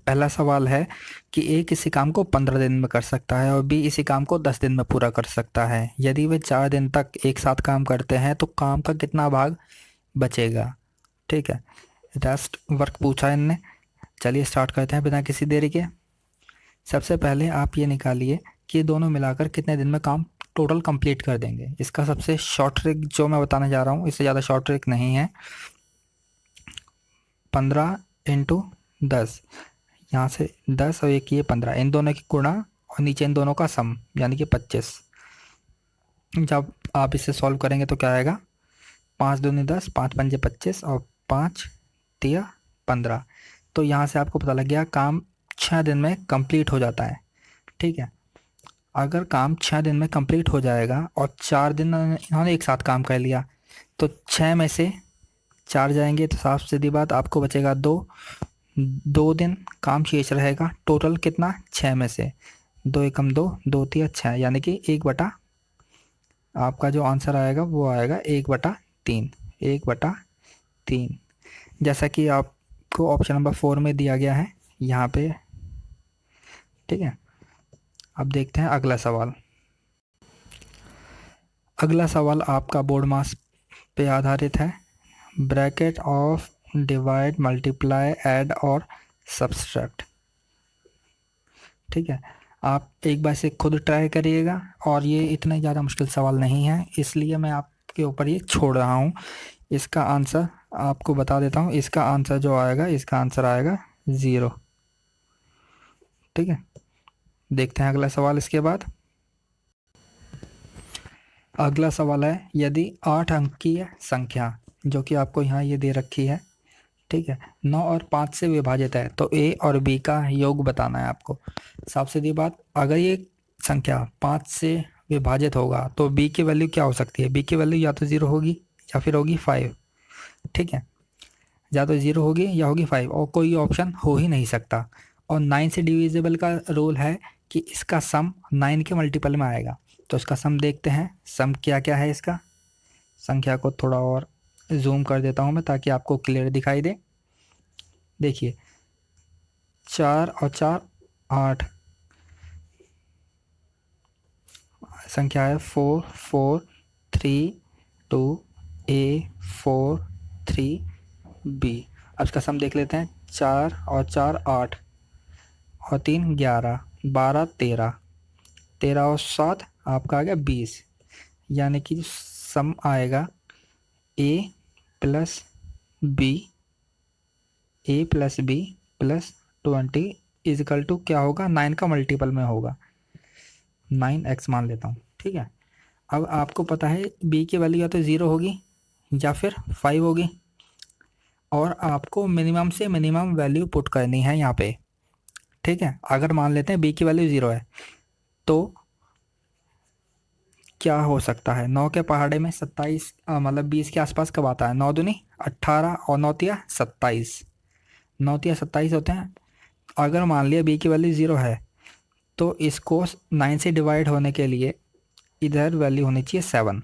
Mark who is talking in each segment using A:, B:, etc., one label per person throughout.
A: पहला सवाल है कि ए किसी काम को 15 दिन में कर सकता है और बी इसी काम को 10 दिन में पूरा कर सकता है। यदि वे 4 दिन तक एक साथ काम करते हैं तो काम का कितना भाग बचेगा। ठीक है, रेस्ट वर्क पूछा है इनने। चलिए स्टार्ट करते हैं बिना किसी देरी के। सबसे पहले आप ये निकालिए कि ये दोनों मिलाकर कितने दिन में काम टोटल कंप्लीट कर देंगे। इसका सबसे शॉर्ट ट्रिक जो मैं बताने जा रहा हूँ, इससे ज़्यादा शॉर्ट ट्रिक नहीं है। 15 × 10, यहाँ से 10 और एक ये 15, इन दोनों की गुणा और नीचे इन दोनों का सम यानी कि 25। जब आप इसे सॉल्व करेंगे तो क्या आएगा, 5 दूनी 10, 5 पंजे 25 और 5 तिया 15। तो यहाँ से आपको पता लग गया काम 6 दिन में कंप्लीट हो जाता है। ठीक है, अगर काम 6 दिन में कंप्लीट हो जाएगा और 4 दिन इन्होंने एक साथ काम कर लिया तो 6 में से 4 जाएंगे तो साफ सीधी बात आपको बचेगा 2 दिन काम शेष रहेगा। टोटल कितना, 6 में से 2 एकम 2, 2 तिया 6, यानी कि 1/, आपका जो आंसर आएगा वो आएगा 1/3। 1/3 जैसा कि आपको ऑप्शन नंबर 4 में दिया गया है यहाँ पे। ठीक है, अब देखते हैं अगला सवाल। अगला सवाल आपका बोर्ड मास पे आधारित है। Bracket of divide multiply add और सब्सट्रैक्ट। ठीक है, आप एक बार से खुद ट्राई करिएगा और ये इतने ज़्यादा मुश्किल सवाल नहीं है, इसलिए मैं आपके ऊपर ये छोड़ रहा हूँ। इसका आंसर आपको बता देता हूँ। इसका आंसर जो आएगा, इसका आंसर आएगा 0। ठीक है, देखते हैं अगला सवाल। इसके बाद अगला सवाल है, यदि 8 अंकीय संख्या जो कि आपको यहाँ ये दे रखी है, ठीक है, 9 और 5 से विभाजित है तो ए और बी का योग बताना है आपको। साफ सीधी बात, अगर ये संख्या 5 से विभाजित होगा तो बी की वैल्यू क्या हो सकती है। बी की वैल्यू या तो 0 होगी या फिर होगी 5। ठीक है, या तो 0 होगी या होगी 5 और कोई ऑप्शन हो ही नहीं सकता। और 9 से डिविजिबल का रूल है कि इसका सम 9 के मल्टीपल में आएगा। तो इसका सम देखते हैं, सम क्या क्या है इसका। संख्या को थोड़ा और जूम कर देता हूँ मैं ताकि आपको क्लियर दिखाई दे। देखिए 4 और 4 8, संख्या है 4 4 3 2 A 4 3 B। अब इसका सम देख लेते हैं। 4 और 4 8 और 3 11, 12 13, 13 और 7 आपका आ गया 20, यानी कि सम आएगा A + B, A + B + 20 is equal to क्या होगा, 9 का मल्टीपल में होगा, 9x मान लेता हूँ। ठीक है, अब आपको पता है b की वैल्यू या तो 0 होगी या फिर 5 होगी और आपको मिनिमम से मिनिमम वैल्यू पुट करनी है यहाँ पे। ठीक है, अगर मान लेते हैं b की वैल्यू 0 है तो क्या हो सकता है, 9 के पहाड़े में 27 मतलब 20 के आसपास कब आता है। 9 दूनी 18 और 9 तिया 27, 9 तिया 27 होते हैं। अगर मान लिया b की वैल्यू 0 है तो इसको 9 से डिवाइड होने के लिए इधर वैल्यू होनी चाहिए 7।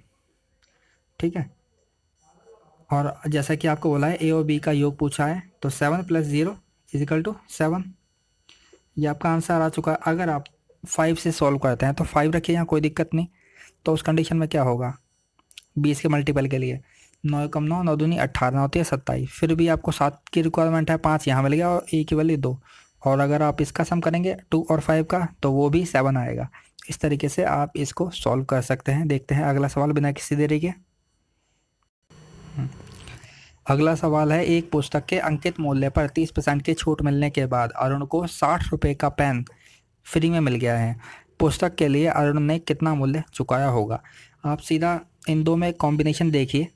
A: ठीक है, और जैसा कि आपको बोला है ए और बी का योग पूछा है तो 7 + 0 = 7। ये आपका आंसर आ चुका है। अगर आप 5 से सॉल्व करते हैं तो 5 रखिए, यहाँ कोई दिक्कत नहीं। तो उस कंडीशन में क्या होगा, 20 के मल्टीपल के लिए 9 एकम 9, 9 दूनी 18, 9 तिया 27, फिर भी आपको 7 की रिक्वायरमेंट है, 5 यहाँ मिल गया और ए की वैल्यू 2। और अगर आप इसका सम करेंगे 2 और 5 का तो वो भी 7 आएगा। इस तरीके से आप इसको सॉल्व कर सकते हैं। देखते हैं अगला सवाल बिना किसी देरी के। अगला सवाल है, एक पुस्तक के अंकित मूल्य पर 30% की छूट मिलने के बाद अरुण को 60 रुपये का पेन फ्री में मिल गया है। पुस्तक के लिए अरुण ने कितना मूल्य चुकाया होगा। आप सीधा इन दो में कॉम्बिनेशन देखिए,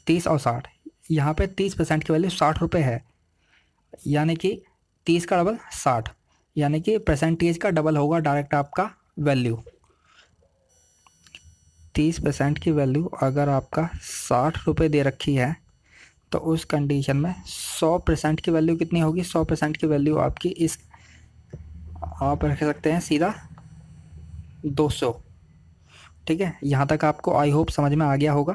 A: 30 और 60। यहाँ पे 30% की वैल्यू 60 रुपये है, यानी कि 30 का डबल 60, यानी कि परसेंटेज का डबल होगा डायरेक्ट आपका वैल्यू। 30% की वैल्यू अगर आपका 60 रुपये दे रखी है तो उस कंडीशन में 100% की वैल्यू कितनी होगी। 100% की वैल्यू आपकी इस आप रख सकते हैं सीधा 200। ठीक है, यहाँ तक आपको आई होप समझ में आ गया होगा।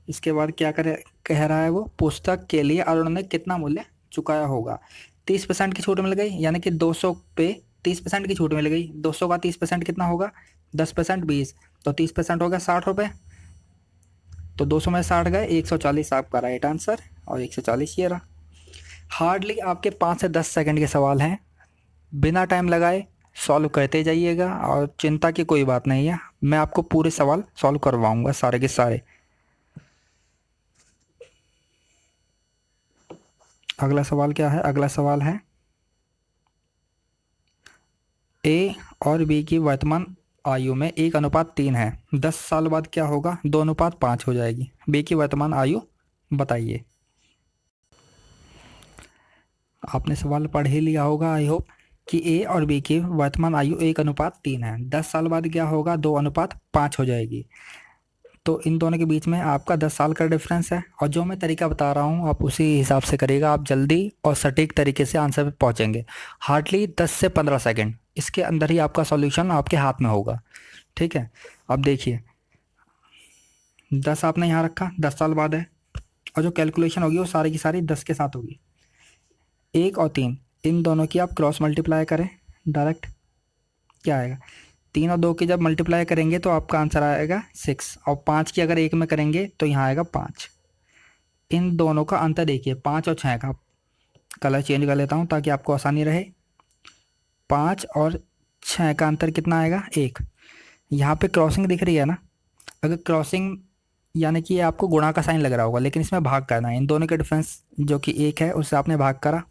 A: इसके बाद क्या कह रहा है वो, पुस्तक के लिए अरुण ने कितना मूल्य चुकाया होगा। 30% की छूट मिल गई, यानी कि 200 पे 30% की छूट मिल गई। 200 का 30% कितना होगा? 10% 20, तो 30% हो गया 60 रुपये। तो 200 में 60 गए, 140 आपका राइट आंसर, और 140 ये रहा। हार्डली आपके 5 से 10 सेकंड के सवाल हैं, बिना टाइम लगाए सॉल्व करते जाइएगा, और चिंता की कोई बात नहीं है, मैं आपको पूरे सवाल सॉल्व करवाऊंगा सारे के सारे। अगला सवाल क्या है? अगला सवाल है ए और बी की वर्तमान आयु में 1:3 है, 10 साल बाद क्या होगा? 2:5 हो जाएगी। बी की वर्तमान आयु बताइए। आपने सवाल पढ़ ही लिया होगा आई होप, कि ए और बी की वर्तमान आयु 1:3 है, 10 साल बाद क्या होगा? 2:5 हो जाएगी। तो इन दोनों के बीच में आपका 10 साल का डिफरेंस है, और जो मैं तरीका बता रहा हूँ आप उसी हिसाब से करिएगा, आप जल्दी और सटीक तरीके से आंसर पे पहुँचेंगे। हार्डली 10 से 15 सेकंड, इसके अंदर ही आपका सॉल्यूशन आपके हाथ में होगा। ठीक है, अब देखिए 10 आपने यहाँ रखा, 10 साल बाद है, और जो कैलकुलेशन होगी वो सारी की सारी 10 के साथ होगी। 1 और 3 इन दोनों की आप क्रॉस मल्टीप्लाई करें डायरेक्ट, क्या आएगा? 3 और 2 की जब मल्टीप्लाई करेंगे तो आपका आंसर आएगा 6, और 5 की अगर 1 में करेंगे तो यहाँ आएगा 5। इन दोनों का अंतर देखिए, 5 और 6 का। कलर चेंज कर लेता हूँ ताकि आपको आसानी रहे। 5 और 6 का अंतर कितना आएगा? 1। यहाँ पे क्रॉसिंग दिख रही है ना? अगर क्रॉसिंग यानी कि ये आपको गुणा का साइन लग रहा होगा, लेकिन इसमें भाग करना है। इन दोनों के डिफरेंस जो कि 1 है उससे आपने भाग करा।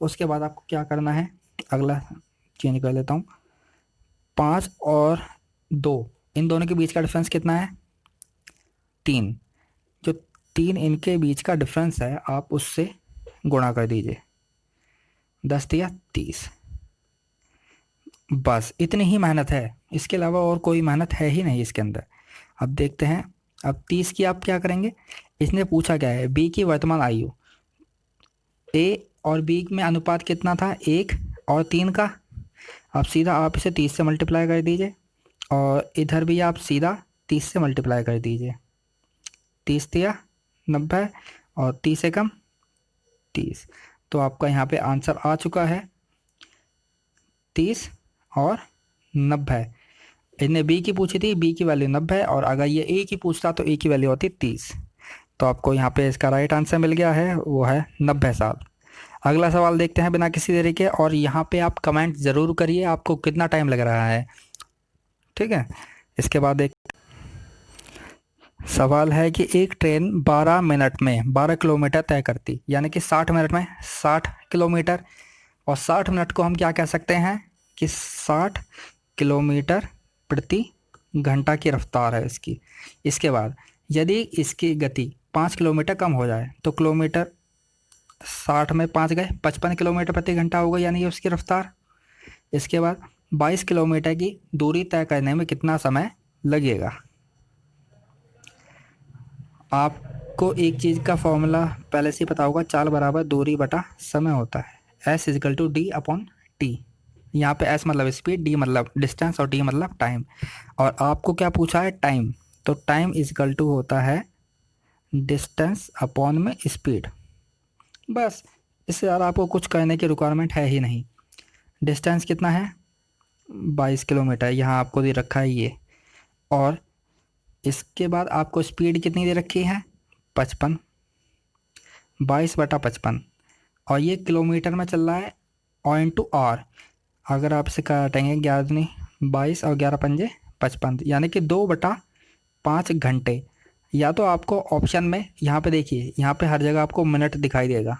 A: उसके बाद आपको क्या करना है? अगला चेंज कर लेता हूँ। 5 और 2 इन दोनों के बीच का डिफरेंस कितना है? 3। जो 3 इनके बीच का डिफरेंस है आप उससे गुणा कर दीजिए, 10×3 = 30। बस इतनी ही मेहनत है, इसके अलावा और कोई मेहनत है ही नहीं इसके अंदर। अब देखते हैं, अब 30 की आप क्या करेंगे? इसने पूछा क्या है? बी की वर्तमान आयु। ए और बी में अनुपात कितना था? 1 और 3 का। अब सीधा आप इसे 30 से मल्टीप्लाई कर दीजिए, और इधर भी आप सीधा 30 से मल्टीप्लाई कर दीजिए। 30×3 = 90, और 30 एकम 30। तो आपका यहाँ पे आंसर आ चुका है 30 और 90। इसने बी की पूछी थी, बी की वैल्यू 90, और अगर ये ए की पूछता तो ए की वैल्यू होती 30। तो आपको यहाँ पे इसका राइट आंसर मिल गया है, वो है 90 साल। अगला सवाल देखते हैं बिना किसी देरी के, और यहाँ पे आप कमेंट ज़रूर करिए आपको कितना टाइम लग रहा है। ठीक है, इसके बाद एक सवाल है कि एक ट्रेन 12 मिनट में 12 किलोमीटर तय करती, यानी कि 60 मिनट में 60 किलोमीटर, और 60 मिनट को हम क्या कह सकते हैं? कि 60 किलोमीटर प्रति घंटा की रफ्तार है इसकी। इसके बाद यदि इसकी गति 5 किलोमीटर कम हो जाए तो किलोमीटर 60 में 5 गए, 55 किलोमीटर प्रति घंटा होगा, यानी कि उसकी रफ्तार। इसके बाद 22 किलोमीटर की दूरी तय करने में कितना समय लगेगा? आपको एक चीज़ का फॉर्मूला पहले से ही पता होगा, चाल बराबर दूरी बटा समय होता है, S = D/T। यहाँ पे S मतलब स्पीड, D मतलब डिस्टेंस, और T मतलब टाइम। और आपको क्या पूछा है? टाइम। तो टाइम = होता है डिस्टेंस अपॉन में स्पीड। बस इससे ज़्यादा आपको कुछ करने की रिक्वायरमेंट है ही नहीं। डिस्टेंस कितना है? 22 किलोमीटर, यहाँ आपको दे रखा है ये। और इसके बाद आपको स्पीड कितनी दे रखी है? 55, 22/55, और ये किलोमीटर में चल रहा है, और इंटू आर। अगर आप इसे काटेंगे 11×22 और 11×5 = 55, यानी कि 2/5 घंटे। या तो आपको ऑप्शन में यहाँ पे देखिए, यहाँ पे हर जगह आपको मिनट दिखाई देगा।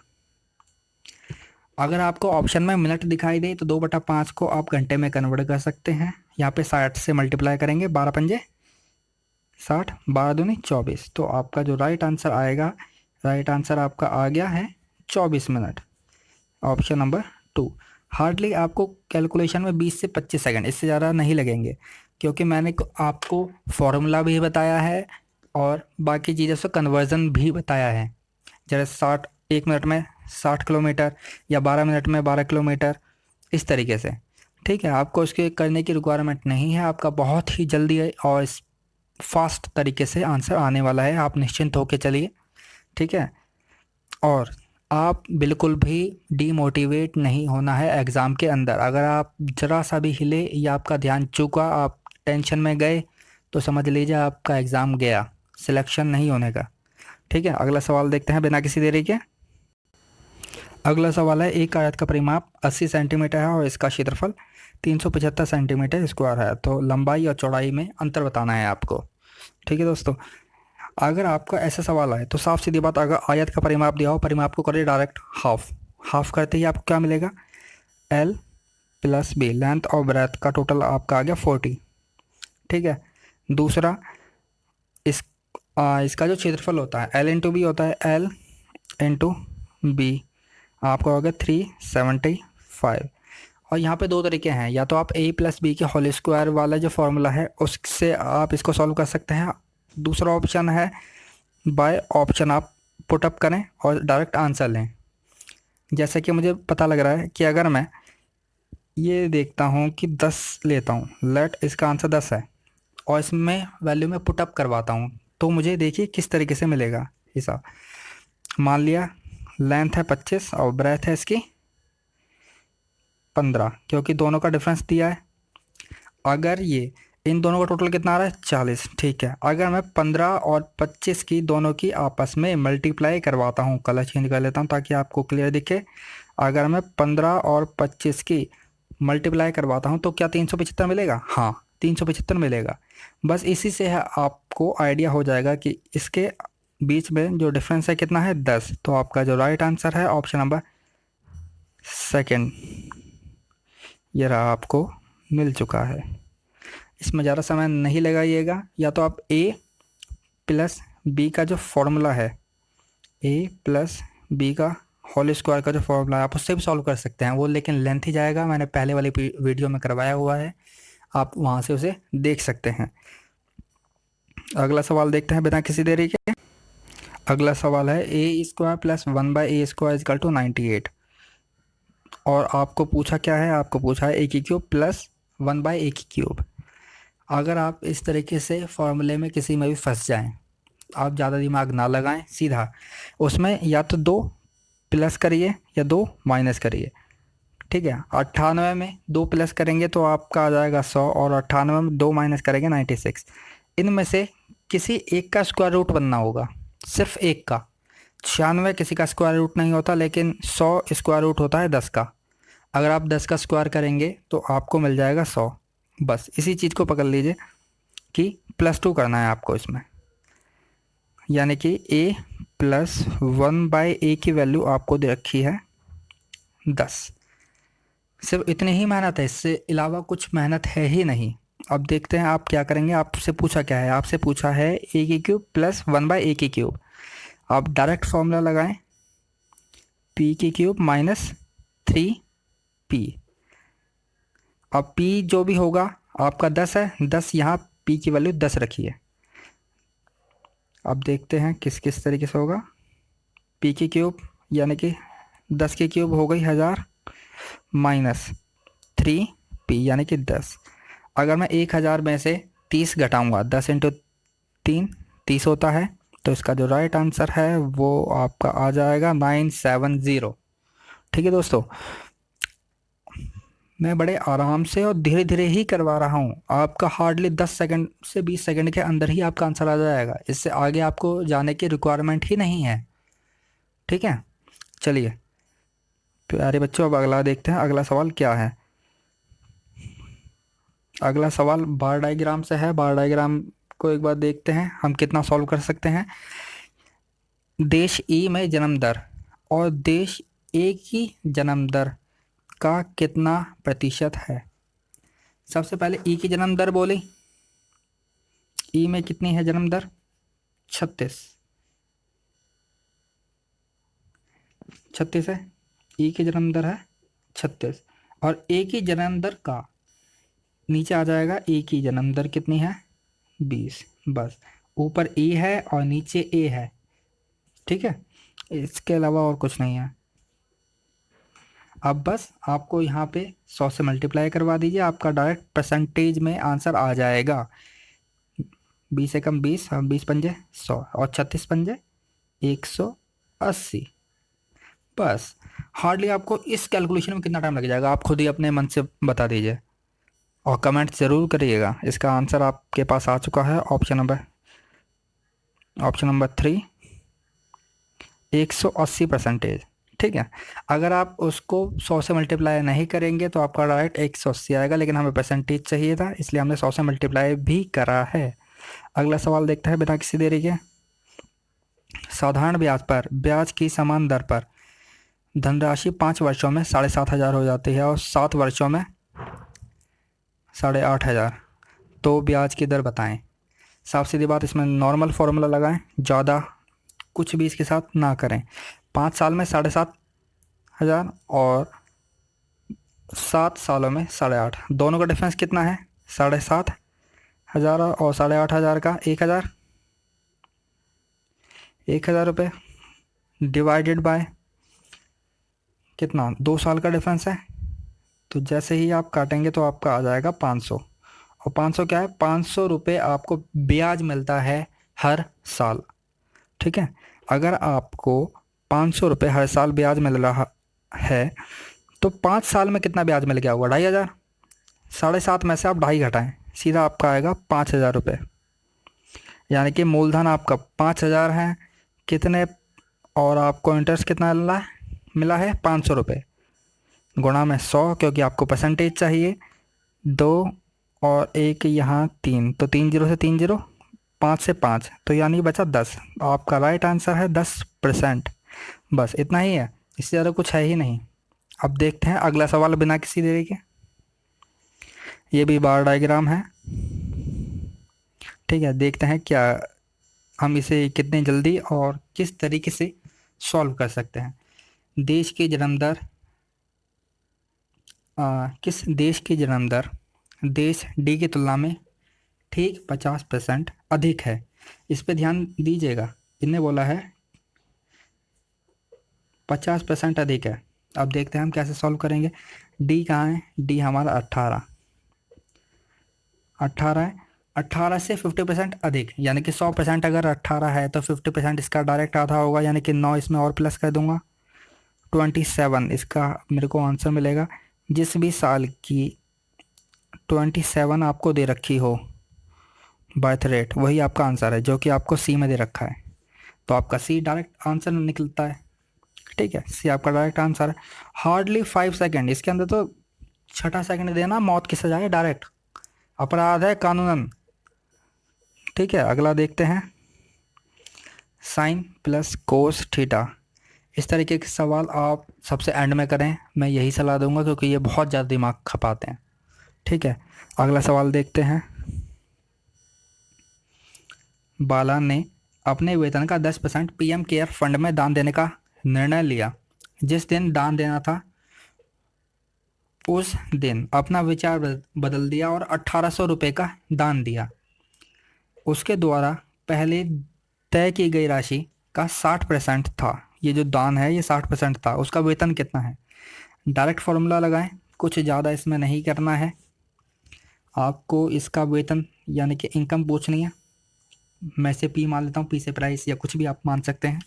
A: अगर आपको ऑप्शन में मिनट दिखाई दे तो 2/5 को आप घंटे में कन्वर्ट कर सकते हैं। यहाँ पे 60 से मल्टीप्लाई करेंगे, 12×5 = 60, 12×2 = 24। तो आपका जो राइट आंसर आएगा, राइट आंसर आपका आ गया है 24 मिनट, ऑप्शन नंबर 2। हार्डली आपको कैलकुलेशन में 20 से 25 सेकंड, इससे ज़्यादा नहीं लगेंगे, क्योंकि मैंने आपको फॉर्मूला भी बताया है और बाकी चीज़ों से कन्वर्ज़न भी बताया है। जैसे 1 मिनट में 60 किलोमीटर, या 12 मिनट में 12 किलोमीटर, इस तरीके से। ठीक है, आपको इसके करने की रिक्वायरमेंट नहीं है, आपका बहुत ही जल्दी है और फास्ट तरीके से आंसर आने वाला है, आप निश्चिंत होकर चलिए। ठीक है, और आप बिल्कुल भी डीमोटिवेट नहीं होना है एग्ज़ाम के अंदर। अगर आप ज़रा सा भी हिले या आपका ध्यान चूका, आप टेंशन में गए, तो समझ लीजिए आपका एग्ज़ाम गया, सिलेक्शन नहीं होने का। ठीक है, अगला सवाल देखते हैं बिना किसी देरी के। अगला सवाल है, एक आयत का परिमाप 80 सेंटीमीटर है और इसका क्षेत्रफल 375 सेंटीमीटर स्क्वायर है, तो लंबाई और चौड़ाई में अंतर बताना है आपको। ठीक है दोस्तों, अगर आपका ऐसा सवाल आए तो साफ सीधी बात, अगर आयत का परिमाप दिया हो, परिमाप को करिए डायरेक्ट हाफ। हाफ करते ही आपको क्या मिलेगा, एल प्लस बी, लेंथ और ब्रेथ का टोटल आपका आ गया 40। ठीक है, दूसरा इस इसका जो क्षेत्रफल होता है एल इंटू बी होता है, एल इंटू बी आपका हो गया 375। और यहाँ पे दो तरीके हैं, या तो आप a प्लस बी के होल स्क्वायर वाला जो फॉर्मूला है उससे आप इसको सॉल्व कर सकते हैं। दूसरा ऑप्शन है बाय ऑप्शन आप पुटअप करें और डायरेक्ट आंसर लें। जैसे कि मुझे पता लग रहा है कि अगर मैं ये देखता हूँ कि 10 लेता हूँ, लेट इसका आंसर 10 है, और इसमें वैल्यू में पुटअप करवाता हूँ, तो मुझे देखिए किस तरीके से मिलेगा हिसाब। मान लिया लेंथ है 25 और ब्रेथ है इसकी 15, क्योंकि दोनों का डिफरेंस दिया है। अगर ये इन दोनों का टोटल कितना आ रहा है 40, ठीक है। अगर मैं 15 और 25 की दोनों की आपस में मल्टीप्लाई करवाता हूँ, कलर चेंज कर लेता हूँ ताकि आपको क्लियर दिखे। अगर मैं 15 और 25 की मल्टीप्लाई करवाता हूँ तो क्या 375 मिलेगा? हाँ, 375 मिलेगा। बस इसी से है आपको आइडिया हो जाएगा कि इसके बीच में जो डिफरेंस है कितना है, 10। तो आपका जो राइट आंसर है ऑप्शन नंबर सेकंड, ये रहा, आपको मिल चुका है। इसमें ज़्यादा समय नहीं लगाइएगा, या तो आप a प्लस बी का जो फॉर्मूला है, a प्लस बी का होल स्क्वायर का जो फॉर्मूला है आप उससे भी सॉल्व कर सकते हैं, वो लेकिन लेंथ ही जाएगा। मैंने पहले वाली वीडियो में करवाया हुआ है, आप वहाँ से उसे देख सकते हैं। अगला सवाल देखते हैं बिना किसी देरी के। अगला सवाल है, a square plus 1/a² equal to 98। और आपको पूछा क्या है, आपको पूछा है a³ प्लस 1/a³। अगर आप इस तरीके से फॉर्मूले में किसी में भी फंस जाएं, आप ज़्यादा दिमाग ना लगाएं, सीधा उसमें या तो 2 प्लस करिए या 2 माइनस करिए। ठीक है, 98 में 2 प्लस करेंगे तो आपका आ जाएगा 100, और 98 में 2 माइनस करेंगे 96। इनमें से किसी एक का स्क्वायर रूट बनना होगा, सिर्फ एक का। 96 किसी का स्क्वायर रूट नहीं होता, लेकिन 100 स्क्वायर रूट होता है 10 का। अगर आप 10 का स्क्वायर करेंगे तो आपको मिल जाएगा 100। बस इसी चीज़ को पकड़ लीजिए कि +2 करना है आपको इसमें, यानी कि a प्लस 1/a की वैल्यू आपको दे रखी है 10। सिर्फ इतनी ही मेहनत है, इससे अलावा कुछ मेहनत है ही नहीं। अब देखते हैं आप क्या करेंगे। आपसे पूछा क्या है, आपसे पूछा है a³ प्लस 1/a³। आप डायरेक्ट फॉर्मूला लगाएं, p³ माइनस 3p। अब p जो भी होगा आपका 10 है, 10 यहाँ p की वैल्यू 10 रखिए। अब देखते हैं किस किस तरीके से होगा। p³ यानी कि 10 की क्यूब हो गई 1000 माइनस 3p यानी कि 10। अगर मैं 1000 में से 30 घटाऊंगा, 10 इंटू 3 30 होता है, तो इसका जो राइट आंसर है वो आपका आ जाएगा 970। ठीक है दोस्तों, मैं बड़े आराम से और धीरे धीरे ही करवा रहा हूँ, आपका हार्डली 10 सेकंड से 20 सेकंड के अंदर ही आपका आंसर आ जाएगा। इससे आगे आपको जाने की रिक्वायरमेंट ही नहीं है। ठीक है, चलिए प्यारे बच्चों, अब अगला देखते हैं। अगला सवाल क्या है। अगला सवाल बार डायग्राम से है। बार डायग्राम को एक बार देखते हैं हम कितना सॉल्व कर सकते हैं। देश ई में जन्म दर और देश ए की जन्म दर का कितना प्रतिशत है। सबसे पहले ई की जन्म दर बोली, ई में कितनी है जन्म दर? 36। 36 है, ई की जन्म दर है 36। और ए की जन्म दर का नीचे आ जाएगा, ए की जन्म दर कितनी है 20। बस ऊपर ई है और नीचे ए है। ठीक है, इसके अलावा और कुछ नहीं है। अब बस आपको यहाँ पे 100 से मल्टीप्लाई करवा दीजिए, आपका डायरेक्ट परसेंटेज में आंसर आ जाएगा। 20 एकम 20, 20 पंजे 100 और 36 पंजे 180। बस हार्डली आपको इस कैलकुलेशन में कितना टाइम लग जाएगा आप खुद ही अपने मन से बता दीजिए, और कमेंट ज़रूर करिएगा। इसका आंसर आपके पास आ चुका है, ऑप्शन नंबर 3, 180%। ठीक है, अगर आप उसको 100 से मल्टीप्लाई नहीं करेंगे तो आपका डायरेक्ट 180 आएगा, लेकिन हमें परसेंटेज चाहिए था इसलिए हमने 100 से मल्टीप्लाई भी करा है। अगला सवाल देखते हैं बिना किसी देरी के। साधारण ब्याज पर ब्याज की समान दर पर धनराशि 5 वर्षों में 7,500 हो जाती है और 7 वर्षों में 8,500, तो ब्याज की दर बताएं। साफ सीधी बात, इसमें नॉर्मल फॉर्मूला लगाएं, ज़्यादा कुछ भी इसके साथ ना करें। 5 साल में 7,500 और 7 सालों में 8,500, दोनों का डिफरेंस कितना है? 7,500 और 8,500 का 1,000, 1,000 रुपये डिवाइडेड बाय कितना, 2 साल का डिफरेंस है। तो जैसे ही आप काटेंगे तो आपका आ जाएगा 500, और 500 क्या है? 500 रुपये आपको ब्याज मिलता है हर साल। ठीक है, अगर आपको 500 रुपये हर साल ब्याज मिल रहा है तो 5 साल में कितना ब्याज मिल गया होगा? 2,500। 7,500 में से आप 2.5 घटाएं, सीधा आपका आएगा 5,000 रुपये। यानी कि मूलधन आपका 5,000 है, कितने, और आपको इंटरेस्ट कितना मिला है 500 रुपये, गुणा में 100, क्योंकि आपको परसेंटेज चाहिए। 2 और 1 यहाँ 3, तो 3 जीरो से 3 जीरो, 5 से 5, तो यानी बचा 10। आपका राइट आंसर है 10%। बस इतना ही है, इससे ज़्यादा कुछ है ही नहीं। अब देखते हैं अगला सवाल बिना किसी देरी के। ये भी बार डायग्राम है। ठीक है, देखते हैं क्या हम इसे कितने जल्दी और किस तरीके से सॉल्व कर सकते हैं। देश की जन्म दर, किस देश की जन्म दर देश डी की तुलना में ठीक 50% अधिक है? इस पे ध्यान दीजिएगा, इनने बोला है 50% अधिक है। अब देखते हैं हम कैसे सॉल्व करेंगे। डी कहाँ है? डी हमारा 18 है। 18 से 50% अधिक, यानी कि 100% अगर 18 है तो 50% इसका डायरेक्ट आधा होगा, यानी कि 9 इसमें और प्लस कर दूंगा, 27 इसका मेरे को आंसर मिलेगा। जिस भी साल की 27 आपको दे रखी हो बर्थ रेट, वही आपका आंसर है, जो कि आपको सी में दे रखा है, तो आपका सी डायरेक्ट आंसर निकलता है। ठीक है, सी आपका डायरेक्ट आंसर है। हार्डली 5 सेकेंड, इसके अंदर तो छठा सेकंड देना मौत की सजा है, डायरेक्ट अपराध है कानूनन। ठीक है, अगला देखते हैं। साइन प्लस कोस थीटा, इस तरीके के सवाल आप सबसे एंड में करें, मैं यही सलाह दूंगा, क्योंकि ये बहुत ज़्यादा दिमाग खपाते हैं। ठीक है, अगला सवाल देखते हैं। बाला ने अपने वेतन का 10% पीएम केयर फंड में दान देने का निर्णय लिया। जिस दिन दान देना था उस दिन अपना विचार बदल दिया और 1,800 रुपये का दान दिया। उसके द्वारा पहले तय की गई राशि का 60% था, ये जो दान है ये 60% था। उसका वेतन कितना है? डायरेक्ट फॉर्मूला लगाएं, कुछ ज़्यादा इसमें नहीं करना है आपको। इसका वेतन यानी कि इनकम पूछनी है, मैं से पी मान लेता हूँ, पी से प्राइस या कुछ भी आप मान सकते हैं।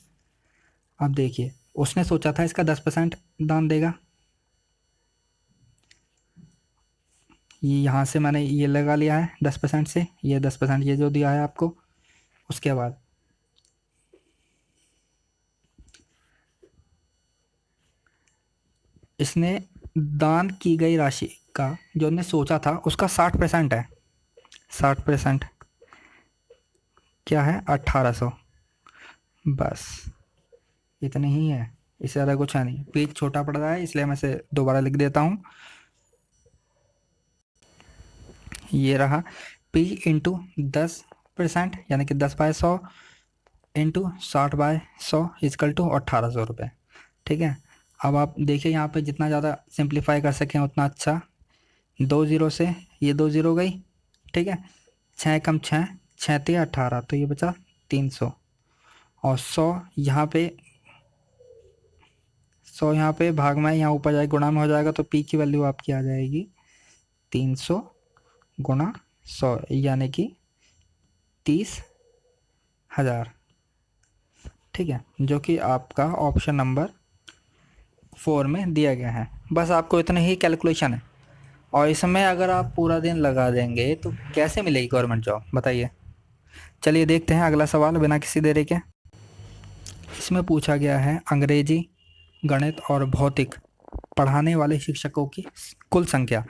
A: अब देखिए, उसने सोचा था इसका 10% दान देगा, ये यहाँ से मैंने ये लगा लिया है 10% से, ये 10% ये जो दिया है आपको। उसके बाद इसने दान की गई राशि का जो ने सोचा था उसका 60% है। 60% क्या है? 1,800। बस इतनी ही है, इससे ज़्यादा कुछ है नहीं। पेज छोटा पड़ रहा है इसलिए मैं इसे दोबारा लिख देता हूँ। ये रहा P इंटू 10%, यानी कि 10/100 इंटू 60/100 इजकल टू 1,800 रुपये। ठीक है, अब आप देखिए यहाँ पे जितना ज़्यादा सिंप्लीफाई कर सकें उतना अच्छा। 2 ज़ीरो से ये 2 ज़ीरो गई। ठीक है, 6 कम 6, 6 3 18, तो ये बचा 300, और 100 यहाँ पे, 100 यहाँ पे भाग में यहाँ ऊपर जाए गुणा में हो जाएगा, तो पी की वैल्यू आपकी आ जाएगी 300 गुणा 100, यानी कि 30,000। ठीक है, जो कि आपका ऑप्शन नंबर 4 में दिया गया है। बस आपको इतना ही कैलकुलेशन है, और इसमें अगर आप पूरा दिन लगा देंगे तो कैसे मिलेगी गवर्नमेंट जॉब, बताइए। चलिए देखते हैं अगला सवाल बिना किसी देरी के। इसमें पूछा गया है अंग्रेजी, गणित और भौतिक पढ़ाने वाले शिक्षकों की कुल संख्या।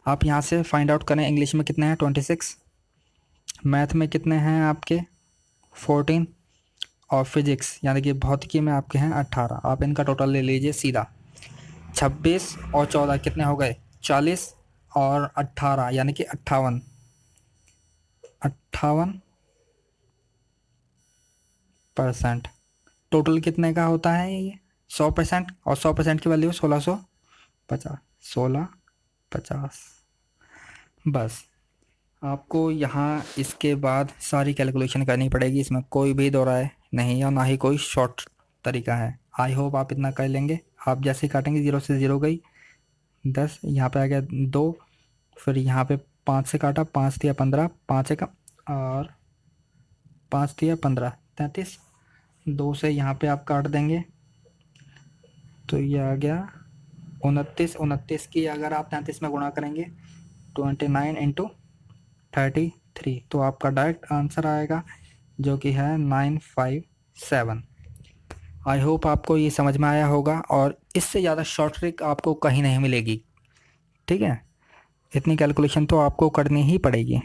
A: आप यहाँ से फाइंड आउट करें। इंग्लिश में कितने हैं 26, मैथ में कितने हैं आपके 14, और फिजिक्स यानी कि भौतिकी में आपके हैं 18। आप इनका टोटल ले लीजिए सीधा। 26 और 14 कितने हो गए 40, और 18 यानी कि 58। 58% टोटल कितने का होता है ये 100%, और 100% की वैल्यू 1650। 1650। बस आपको यहाँ इसके बाद सारी कैलकुलेशन करनी पड़ेगी, इसमें कोई भी दो राय नहीं है और ना ही कोई शॉर्ट तरीका है। आई होप आप इतना कर लेंगे। आप जैसे ही काटेंगे 0 से 0 गई 10, यहाँ पे आ गया 2, फिर यहाँ पे 5 से काटा, 5 दिया 15, 5 से का और 5 दिया 15, 33। 2 से यहाँ पे आप काट देंगे तो ये आ गया 29। 29 की अगर आप 33 में गुणा करेंगे 29 इंटू 33, तो आपका डायरेक्ट आंसर आएगा जो कि है 957। आई होप आपको ये समझ में आया होगा, और इससे ज़्यादा शॉर्ट ट्रिक आपको कहीं नहीं मिलेगी। ठीक है, इतनी कैलकुलेशन तो आपको करनी ही पड़ेगी।